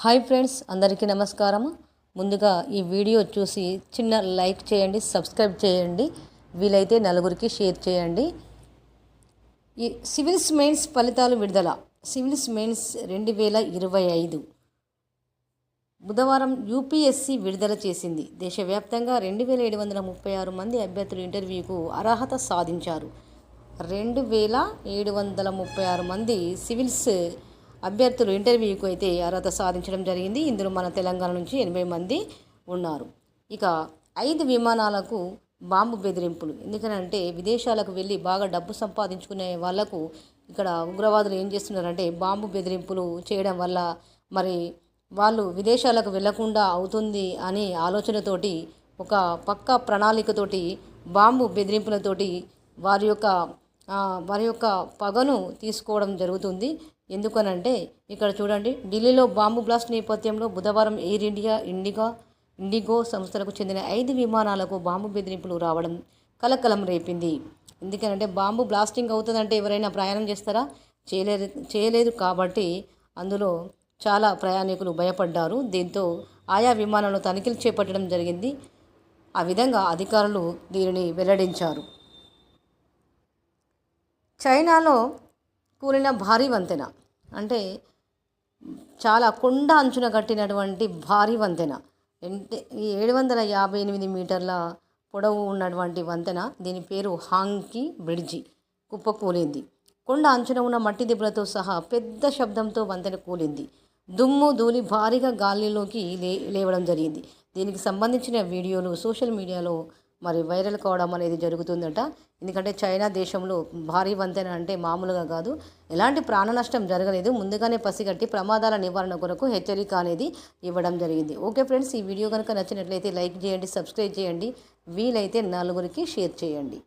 Hi friends, అందరికీ నమస్కారం. ముందుగా ఈ వీడియో చూసి చిన్న లైక్ చేయండి, సబ్స్క్రైబ్ చేయండి, వీలైతే నలుగురికి షేర్ చేయండి. ఈ సివిల్స్ మెయిన్స్ ఫలితాలు విడుదల. సివిల్స్ మెయిన్స్ 2025 బుధవారం యూపీఎస్సీ విడుదల చేసింది. దేశవ్యాప్తంగా 2736 మంది అభ్యర్థులు ఇంటర్వ్యూకు అర్హత సాధించారు. 2736 మంది సివిల్స్ అభ్యర్థులు ఇంటర్వ్యూకు అయితే అర్హత సాధించడం జరిగింది. ఇందులో మన తెలంగాణ నుంచి 80 మంది ఉన్నారు. ఇక 5 విమానాలకు బాంబు బెదిరింపులు. ఎందుకనంటే విదేశాలకు వెళ్ళి బాగా డబ్బు సంపాదించుకునే వాళ్లకు ఇక్కడ ఉగ్రవాదులు ఏం చేస్తున్నారంటే బాంబు బెదిరింపులు చేయడం వల్ల మరి వాళ్ళు విదేశాలకు వెళ్లకుండా అవుతుంది అని ఆలోచనతోటి ఒక పక్కా ప్రణాళికతోటి బాంబు బెదిరింపులతోటి వారి యొక్క పగను తీసుకోవడం జరుగుతుంది. ఎందుకనంటే ఇక్కడ చూడండి, ఢిల్లీలో బాంబు బ్లాస్ట్ నేపథ్యంలో బుధవారం ఎయిర్ ఇండియా, ఇండిగో సంస్థలకు చెందిన 5 విమానాలకు బాంబు బెదిరింపులు రావడం కలకలం రేపింది. ఎందుకనంటే బాంబు బ్లాస్టింగ్ అవుతుందంటే ఎవరైనా ప్రయాణం చేస్తారా? చేయలేదు కాబట్టి అందులో చాలా ప్రయాణికులు భయపడ్డారు. దీంతో ఆయా విమానాలను తనిఖీలు చేపట్టడం జరిగింది. ఆ విధంగా అధికారులు దీనిని వెల్లడించారు. చైనాలో కూలిన భారీ వంతెన, అంటే చాలా కొండ అంచున కట్టినటువంటి భారీ వంతెన, ఈ 758 మీటర్ల పొడవు ఉన్నటువంటి వంతెన, దీని పేరు హాంగ్కి బ్రిడ్జి, కుప్పకూలింది. కొండ అంచున ఉన్న మట్టి దెబ్బలతో సహా పెద్ద శబ్దంతో వంతెన కూలింది. దుమ్ము ధూళి భారీగా గాలిలోకి లేవడం జరిగింది. దీనికి సంబంధించిన వీడియోలు సోషల్ మీడియాలో మరి వైరల్ కావడం అనేది జరుగుతుందట. ఎందుకంటే చైనా దేశంలో భారీ వంతెన అంటే మామూలుగా కాదు. ఎలాంటి ప్రాణ నష్టం జరగలేదు. ముందుగానే పసిగట్టి ప్రమాదాల నివారణ కొరకు హెచ్చరిక అనేది ఇవ్వడం జరిగింది. ఓకే ఫ్రెండ్స్, ఈ వీడియో కనుక నచ్చినట్లయితే లైక్ చేయండి, సబ్స్క్రైబ్ చేయండి, వీలైతే నలుగురికి షేర్ చేయండి.